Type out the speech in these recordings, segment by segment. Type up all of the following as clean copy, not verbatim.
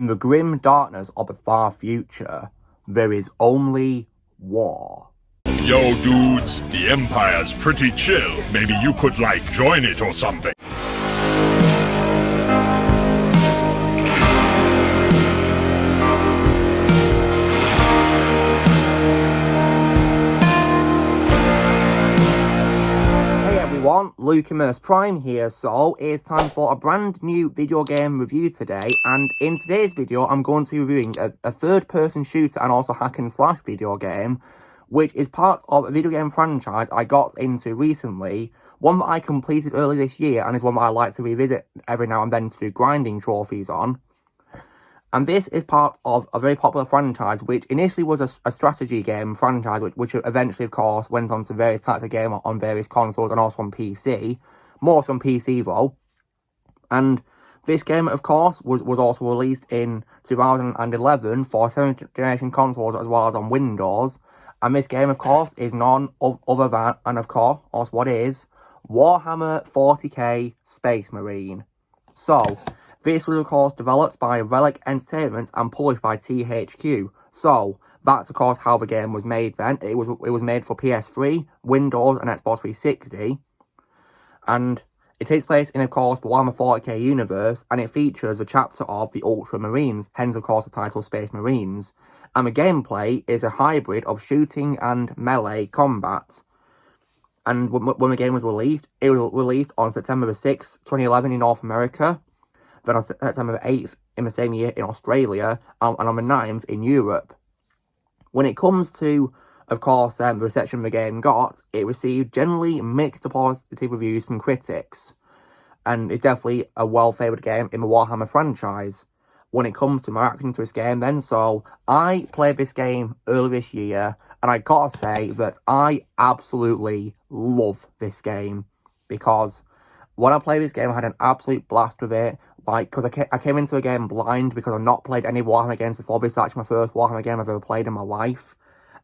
In the grim darkness of the far future, there is only war. Yo, dudes, the Empire's pretty chill. Maybe you could, join it or something. Luke Immerse Prime here, so it's time for a brand new video game review today, and in today's video I'm going to be reviewing a third-person shooter and also hack and slash video game, which is part of a video game franchise I got into recently, one that I completed early this year and is one that I like to revisit every now and then to do grinding trophies on. And this is part of a very popular franchise, which initially was a strategy game franchise, which eventually, of course, went on to various types of games on various consoles and also on PC. More so on PC, though. And this game, of course, was also released in 2011 for 7th generation consoles as well as on Windows. And this game, of course, is none other than, and of course, what is, Warhammer 40k Space Marine. So, this was, of course, developed by Relic Entertainment and published by THQ. So, that's, of course, how the game was made then. It was made for PS3, Windows, and Xbox 360. And it takes place in, of course, the Warhammer 40k universe, and it features the chapter of the Ultramarines, hence, of course, the title Space Marines. And the gameplay is a hybrid of shooting and melee combat. And when the game was released, it was released on September the 6th, 2011 in North America. Then on September 8th in the same year in Australia, and on the 9th in Europe. When it comes to, of course, the reception the game got, it received generally mixed to positive reviews from critics, and it's definitely a well-favoured game in the Warhammer franchise. When it comes to my reaction to this game then, so I played this game earlier this year, and I gotta say that I absolutely love this game, because when I played this game I had an absolute blast with it. Because I came into the game blind because I've not played any Warhammer games before. This is actually my first Warhammer game I've ever played in my life.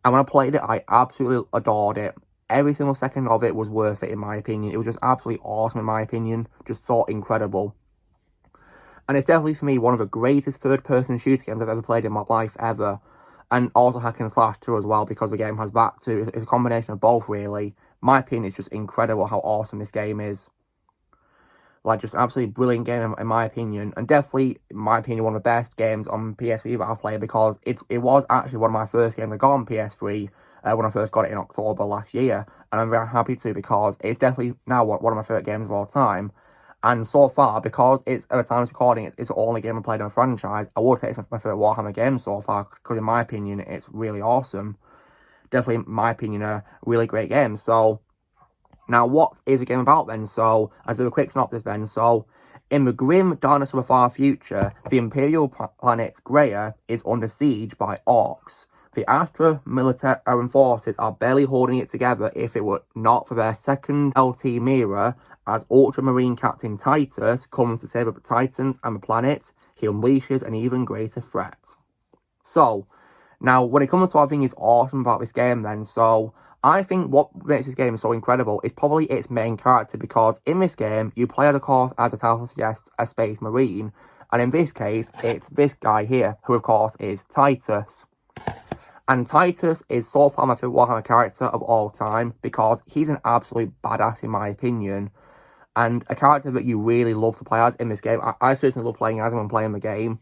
And when I played it, I absolutely adored it. Every single second of it was worth it, in my opinion. It was just absolutely awesome, in my opinion. Just so incredible. And it's definitely, for me, one of the greatest third-person shooter games I've ever played in my life, ever. And also hack and slash too, as well, because the game has that too. It's a combination of both, really. My opinion, it's just incredible how awesome this game is. Just absolutely brilliant game in my opinion, and definitely, in my opinion, one of the best games on PS3 that I've played, because it was actually one of my first games I got on PS3 when I first got it in October last year, and I'm very happy to, because it's definitely now one of my favourite games of all time. And so far, because it's at the time of recording, it's the only game I played in a franchise, I would say it's my favourite Warhammer game so far, because in my opinion, it's really awesome. Definitely, in my opinion, a really great game. So, now, what is the game about then? So, as a bit of a quick synopsis then, so, in the grim darkness of a far future, the Imperial planet Greya is under siege by orcs. The Astra military forces are barely holding it together if it were not for their second LT mirror, as Ultramarine Captain Titus comes to save the Titans and the planet. He unleashes an even greater threat. So, now, when it comes to what I think is awesome about this game then, so, I think what makes this game so incredible is probably its main character, because in this game, you play, of course, as the title suggests, a Space Marine, and in this case, it's this guy here, who, of course, is Titus. And Titus is so far my favourite Warhammer character of all time, because he's an absolute badass, in my opinion, and a character that you really love to play as in this game. I certainly love playing as him when playing the game,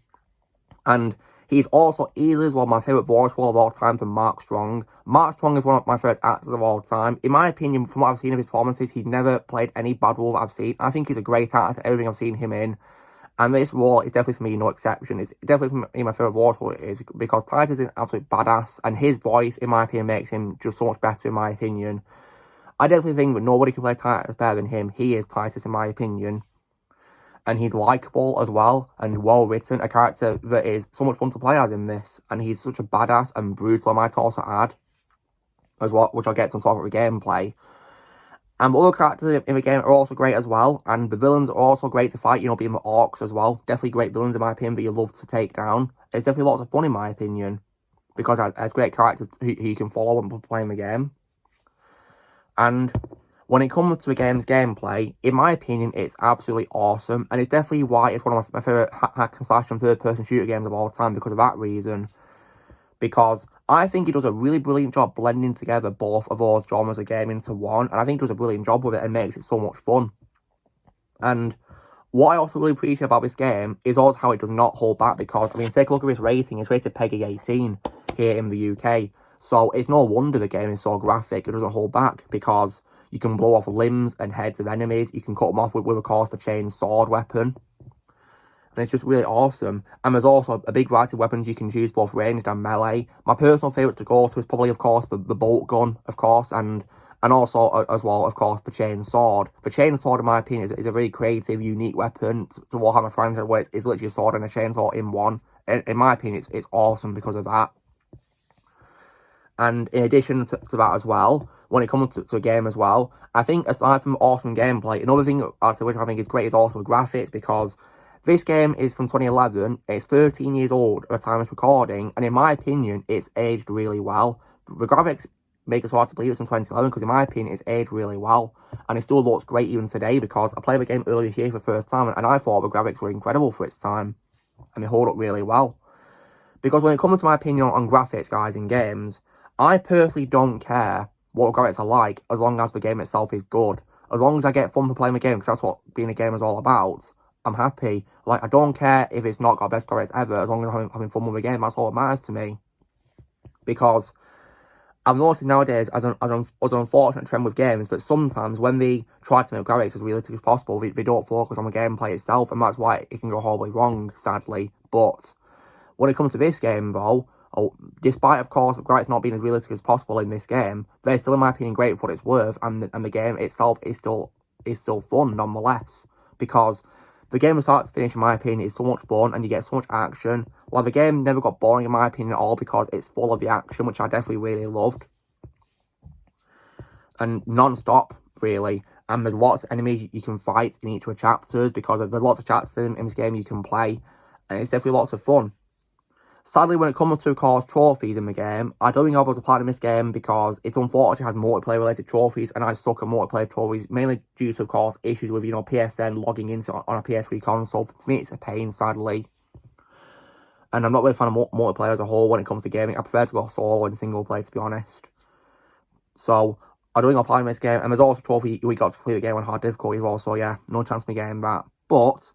and he's also easily as well my favourite voice role of all time for Mark Strong. Mark Strong is one of my favourite actors of all time. In my opinion, from what I've seen of his performances, he's never played any bad role that I've seen. I think he's a great actor, everything I've seen him in. And this role is definitely, for me, no exception. It's definitely, for me, my favourite voice role is because Titus is an absolute badass, and his voice, in my opinion, makes him just so much better, in my opinion. I definitely think that nobody can play Titus better than him. He is Titus, in my opinion. And he's likeable as well, and well written, a character that is so much fun to play as in this, and he's such a badass and brutal, I might also add, as well, which I'll get to on top of the gameplay. And the other characters in the game are also great as well, and the villains are also great to fight, being the orcs as well. Definitely great villains in my opinion that you love to take down. It's definitely lots of fun in my opinion, because as great characters who you can follow when playing the game. And when it comes to a game's gameplay, in my opinion, it's absolutely awesome, and it's definitely why it's one of my favourite hack and slash and third-person shooter games of all time because of that reason. Because I think it does a really brilliant job blending together both of those genres of game into one, and I think it does a brilliant job with it and makes it so much fun. And what I also really appreciate about this game is also how it does not hold back because, I mean, take a look at this rating. It's rated PEGI 18 here in the UK. So it's no wonder the game is so graphic. It doesn't hold back because you can blow off limbs and heads of enemies. You can cut them off with of course, the chain sword weapon. And it's just really awesome. And there's also a big variety of weapons you can choose, both ranged and melee. My personal favourite to go to is probably, of course, the bolt gun, of course, and also, as well, of course, the chain sword. The chain sword, in my opinion, is a very creative, unique weapon to Warhammer franchise, where it's literally a sword and a chainsaw in one. In my opinion, it's awesome because of that. And in addition to that as well, when it comes to a game as well, I think aside from awesome gameplay, another thing which I think is great is also the graphics, because this game is from 2011, it's 13 years old at the time of recording, and in my opinion, it's aged really well. The graphics make it hard to believe it's from 2011, because in my opinion, it's aged really well, and it still looks great even today, because I played the game earlier this year for the first time, and I thought the graphics were incredible for its time, and they hold up really well. Because when it comes to my opinion on graphics, guys, in games, I personally don't care what graphics are like, as long as the game itself is good. As long as I get fun for playing the game, because that's what being a gamer is all about, I'm happy. Like, I don't care if it's not got best graphics ever, as long as I'm having fun with the game, that's all that matters to me. Because I've noticed nowadays, as an unfortunate trend with games, but sometimes when they try to make graphics as realistic as possible, they don't focus on the gameplay itself, and that's why it can go horribly wrong, sadly. But when it comes to this game, though, despite, of course, the graphics not being as realistic as possible in this game, they're still, in my opinion, great for what it's worth, and the game itself is still fun, nonetheless. Because the game from start to finish, in my opinion, is so much fun, and you get so much action. Like, the game never got boring, in my opinion, at all, because it's full of the action, which I definitely really loved. And non-stop, really. And there's lots of enemies you can fight in each of the chapters, because there's lots of chapters in this game you can play, and it's definitely lots of fun. Sadly, when it comes to, of course, trophies in the game, I don't think I'll be able to play in this game because it's unfortunately has multiplayer-related trophies, and I suck at multiplayer trophies, mainly due to, of course, issues with, PSN logging into on a PS3 console. For me, it's a pain, sadly. And I'm not really a fan of multiplayer as a whole when it comes to gaming. I prefer to go solo and single player, to be honest. So, I don't think I'll play in this game. And there's also a trophy we got to play the game on hard difficulty as well, so yeah, no chance of me getting that. But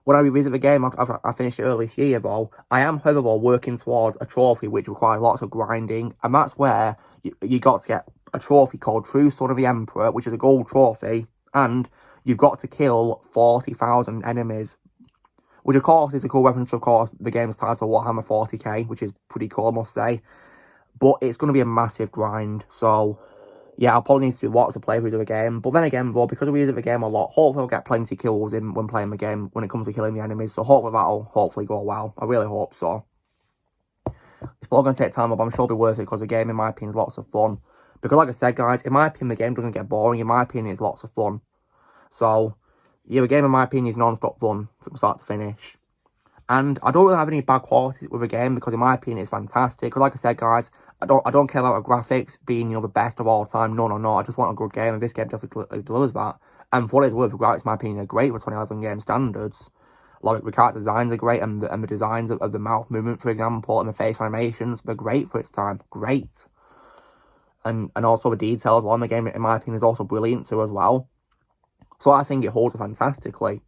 when I revisit the game after I finished it early this year, though, I am, however, working towards a trophy which requires lots of grinding, and that's where you got to get a trophy called True Son of the Emperor, which is a gold trophy, and you've got to kill 40,000 enemies, which, of course, is a cool reference to, of course, the game's title, Warhammer 40k, which is pretty cool, I must say. But it's going to be a massive grind, so yeah, I'll probably need to do lots of playthroughs of the game. But then again, though, because we use the game a lot, hopefully I'll get plenty of kills in when playing the game when it comes to killing the enemies. So hopefully that'll go well. I really hope so. It's probably going to take time, but I'm sure it'll be worth it because the game, in my opinion, is lots of fun. Because like I said, guys, in my opinion, the game doesn't get boring. In my opinion, it's lots of fun. So, yeah, the game, in my opinion, is non-stop fun from start to finish. And I don't really have any bad qualities with the game because, in my opinion, it's fantastic. Because like I said, guys, I don't care about the graphics being, the best of all time. No. I just want a good game, and this game definitely delivers that. And for what it's worth, the graphics, in my opinion, are great for 2011 game standards. Like, the character designs are great, and the designs of the mouth movement, for example, and the face animations, they're great for its time. Great. And also the details on the game, in my opinion, is also brilliant too as well. So I think it holds fantastically.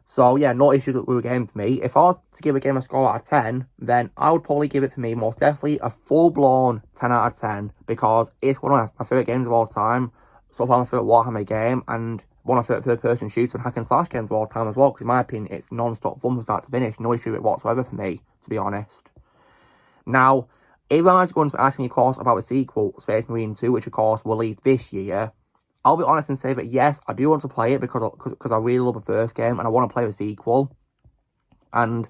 So, yeah, no issues with the game for me. If I was to give a game a score out of 10, then I would probably give it, for me, most definitely a full-blown 10 out of 10, because it's one of my favourite games of all time, so far my favourite Warhammer game, and one of my favourite third-person shooter and hack-and-slash games of all time as well, because in my opinion, it's non-stop fun from start to finish, no issue with it whatsoever for me, to be honest. Now, if you guys are going to ask me, of course, about the sequel, Space Marine 2, which, of course, will release this year, I'll be honest and say that, yes, I do want to play it because I really love the first game and I want to play the sequel. And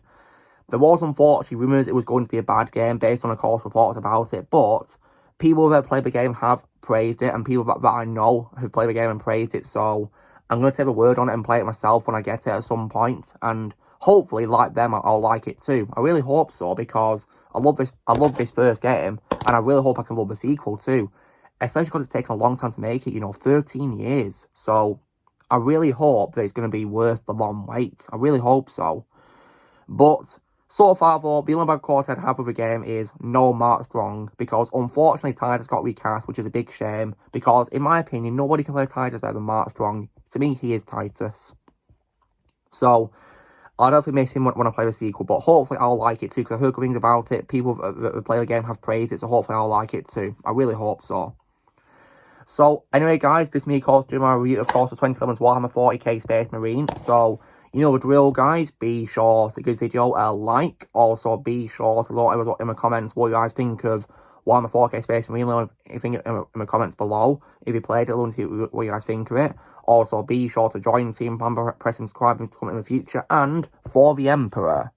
there was, unfortunately, rumours it was going to be a bad game based on, of course, reports about it. But people who have played the game have praised it, and people that I know have played the game and praised it. So I'm going to take a word on it and play it myself when I get it at some point. And hopefully, like them, I'll like it too. I really hope so, because I love this first game, and I really hope I can love the sequel too. especially because it's taken a long time to make it, 13 years. So I really hope that it's going to be worth the long wait. I really hope so. But so far, though, the only bad quote I'd have with the game is no Mark Strong, because unfortunately Titus got recast, which is a big shame, because in my opinion, nobody can play Titus better than Mark Strong. To me, he is Titus. So I'll definitely miss him when I play the sequel, but hopefully I'll like it too, because I've heard good things about it. People that play the game have praised it, so hopefully I'll like it too. I really hope so. So, anyway, guys, this is me, of course, doing my review, of course, of 2011's Warhammer 40k Space Marine. So, you know the drill, guys. Be sure to give this video a like. Also, be sure to let us in the comments what you guys think of Warhammer 40k Space Marine. Let me think in the comments below. If you played it, let me see what you guys think of it. Also, be sure to join the team by pressing subscribe and comment in the future. And for the Emperor.